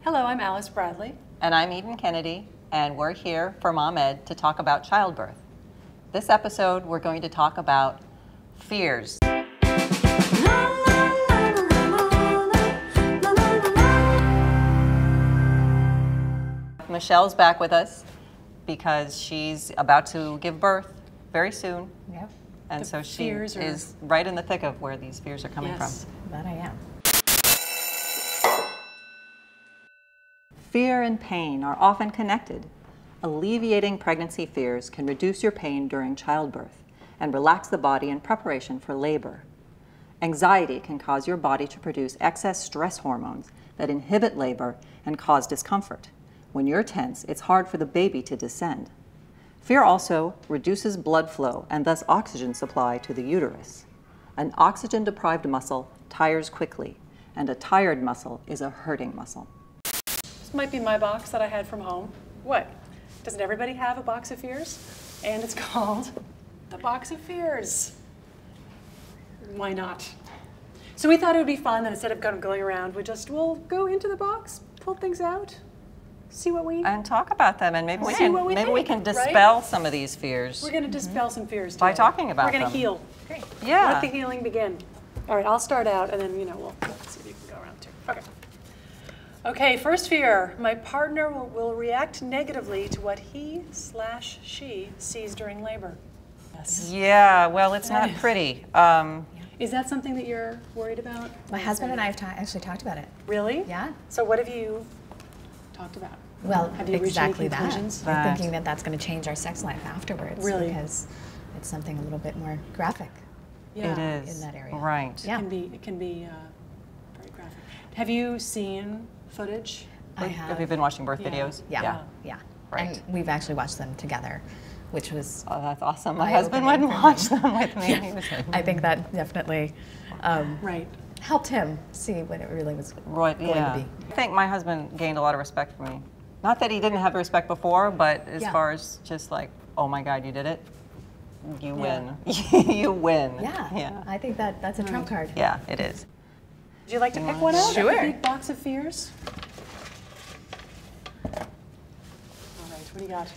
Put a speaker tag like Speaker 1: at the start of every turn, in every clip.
Speaker 1: Hello, I'm Alice Bradley.
Speaker 2: And I'm Eden Kennedy, and we're here for Mom Ed to talk about childbirth. This episode, we're going to talk about fears. Michelle's back with us because she's about to give birth very soon.
Speaker 3: Yep.
Speaker 2: And so she is right in the thick of where these fears are coming from.
Speaker 3: That I am.
Speaker 2: Fear and pain are often connected. Alleviating pregnancy fears can reduce your pain during childbirth and relax the body in preparation for labor. Anxiety can cause your body to produce excess stress hormones that inhibit labor and cause discomfort. When you're tense, it's hard for the baby to descend. Fear also reduces blood flow and thus oxygen supply to the uterus. An oxygen-deprived muscle tires quickly, and a tired muscle is a hurting muscle.
Speaker 1: This might be my box that I had from home. What? Doesn't everybody have a box of fears? And it's called the box of fears. Why not? So we thought it would be fun that instead of kind of going around, we'll go into the box, pull things out, see what we...
Speaker 2: And talk about them, and maybe we can dispel
Speaker 1: right?
Speaker 2: some of these fears.
Speaker 1: We're going to dispel some fears today.
Speaker 2: By talking about them.
Speaker 1: We're going to heal.
Speaker 3: Great.
Speaker 2: Yeah.
Speaker 1: Let the healing begin. All right, I'll start out, and then, we'll see if you can go around too. Okay. Okay, first fear. My partner will react negatively to what he/she sees during labor. Yes.
Speaker 2: Yeah, well, it's not pretty.
Speaker 1: Is that something that you're worried about?
Speaker 3: My husband and I have actually talked about it.
Speaker 1: Really?
Speaker 3: Yeah.
Speaker 1: So what have you talked about?
Speaker 3: Well,
Speaker 1: have you
Speaker 3: exactly
Speaker 1: reached any conclusions?
Speaker 3: that. I'm thinking that that's going to change our sex life afterwards.
Speaker 1: Really?
Speaker 3: Because it's something a little bit more graphic.
Speaker 1: Yeah.
Speaker 2: It is.
Speaker 3: In that area.
Speaker 2: Right.
Speaker 3: Yeah.
Speaker 1: It can be very graphic. Have you seen footage?
Speaker 3: I have.
Speaker 2: Have you been watching birth videos?
Speaker 3: Yeah.
Speaker 2: Right.
Speaker 3: And we've actually watched them together, which was...
Speaker 2: Oh, that's awesome. My husband wouldn't watch them with me.
Speaker 3: Yeah. I think that definitely helped him see what it really was going to be.
Speaker 2: I think my husband gained a lot of respect for me. Not that he didn't have respect before, but as far as just like, oh my God, you did it. You win. You win.
Speaker 3: Yeah. I think that's a trump card.
Speaker 2: Yeah, it is.
Speaker 1: Would you like to pick one out?
Speaker 3: Sure.
Speaker 1: A big box of fears? All right, what do you got?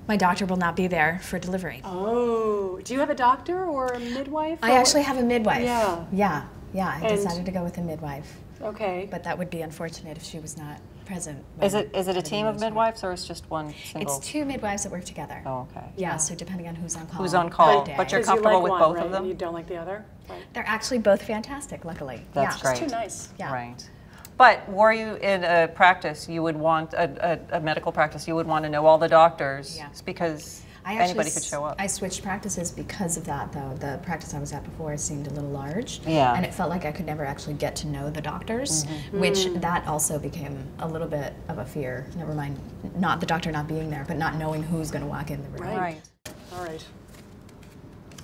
Speaker 3: My doctor will not be there for delivery.
Speaker 1: Oh, do you have a doctor or a midwife?
Speaker 3: I actually have a midwife.
Speaker 1: Yeah.
Speaker 3: I decided to go with a midwife.
Speaker 1: Okay.
Speaker 3: But that would be unfortunate if she was not present.
Speaker 2: Is it a team of midwives, or is just one single?
Speaker 3: It's two midwives that work together.
Speaker 2: Oh, okay.
Speaker 3: Yeah, so depending on who's on call.
Speaker 2: Who's on call, but you're comfortable with both of them?
Speaker 1: And you don't like the other? Right.
Speaker 3: They're actually both fantastic, luckily.
Speaker 2: That's great.
Speaker 1: It's too nice.
Speaker 3: Yeah.
Speaker 2: Right. But were you in a practice, you would want, a medical practice, you would want to know all the doctors, because anybody could show up.
Speaker 3: I switched practices because of that, though. The practice I was at before seemed a little large.
Speaker 2: Yeah.
Speaker 3: And it felt like I could never actually get to know the doctors, which that also became a little bit of a fear. Never mind, not the doctor not being there, but not knowing who's going to walk in the room.
Speaker 1: Right. All right.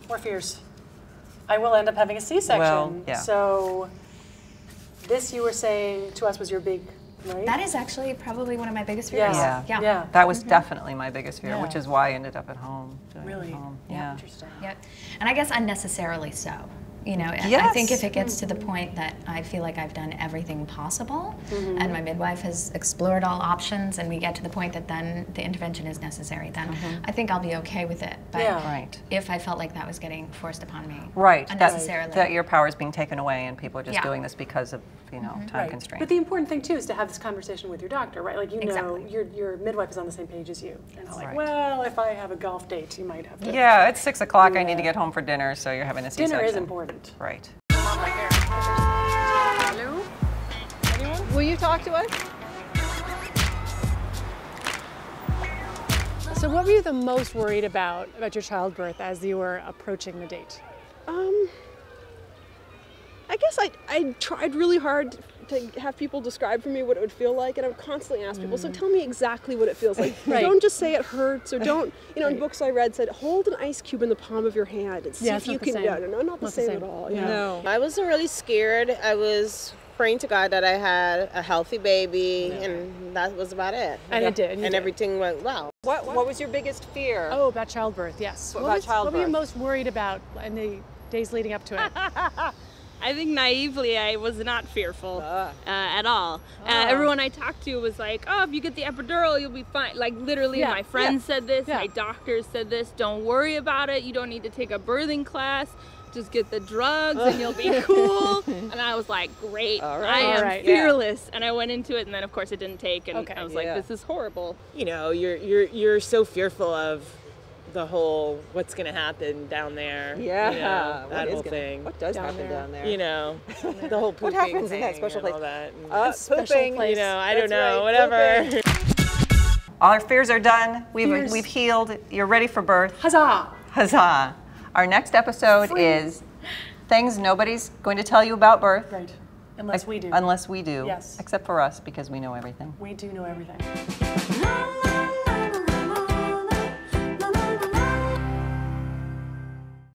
Speaker 1: More fears. I will end up having a C-section.
Speaker 2: Well, yeah.
Speaker 1: So this, you were saying to us, was your big, right?
Speaker 3: That is actually probably one of my biggest fears.
Speaker 1: Yeah.
Speaker 2: That was definitely my biggest fear, which is why I ended up at home.
Speaker 1: Really?
Speaker 2: Yeah.
Speaker 1: Interesting.
Speaker 3: Yep. And I guess unnecessarily so. I
Speaker 2: Yes.
Speaker 3: think if it gets to the point that I feel like I've done everything possible and my midwife has explored all options and we get to the point that then the intervention is necessary, then I think I'll be okay with it. But if I felt like that was getting forced upon me unnecessarily.
Speaker 2: That your power is being taken away and people are just doing this because of time constraints.
Speaker 1: But the important thing too is to have this conversation with your doctor, right? Like your midwife is on the same page as you. And it's like, well, if I have a golf date, you might have to.
Speaker 2: Yeah, it's 6 o'clock. I need to get home for dinner, so you're having a C-section.
Speaker 1: Dinner is important.
Speaker 2: Right.
Speaker 1: Mom right there. Hello? Anyone?
Speaker 4: Will you talk to us?
Speaker 1: So what were you the most worried about your childbirth as you were approaching the date?
Speaker 4: I guess I tried really hard to have people describe for me what it would feel like, and I would constantly ask people, so tell me exactly what it feels like. Don't just say it hurts, or don't, in books I read said, hold an ice cube in the palm of your hand and see if you can, no, not the same at all. Yeah.
Speaker 5: No. I wasn't really scared. I was praying to God that I had a healthy baby, and that was about it.
Speaker 1: And it did.
Speaker 5: And everything went well.
Speaker 2: What was your biggest fear?
Speaker 1: Oh, about childbirth, yes. What were you most worried about in the days leading up to it?
Speaker 6: I think naively I was not fearful at all. Everyone I talked to was like, oh, if you get the epidural, you'll be fine. Like literally my friends said this, my doctors said this, don't worry about it. You don't need to take a birthing class. Just get the drugs and you'll be cool. And I was like, great, I am fearless. And I went into it, and then of course it didn't take, and I was like, this is horrible.
Speaker 5: You know, you're so fearful of the whole what's gonna happen down there.
Speaker 2: Yeah,
Speaker 5: you know, that whole thing.
Speaker 2: What does happen down there?
Speaker 5: You know, the whole pooping
Speaker 2: what happens
Speaker 5: thing
Speaker 2: in that special place?
Speaker 5: and all that.
Speaker 2: Pooping.
Speaker 5: You know, I don't know, whatever.
Speaker 2: All our fears are done. We've healed. You're ready for birth.
Speaker 1: Huzzah!
Speaker 2: Huzzah! Our next episode is things nobody's going to tell you about birth.
Speaker 1: Right. Unless we do.
Speaker 2: Unless we do.
Speaker 1: Yes.
Speaker 2: Except for us, because we know everything.
Speaker 1: We do know everything.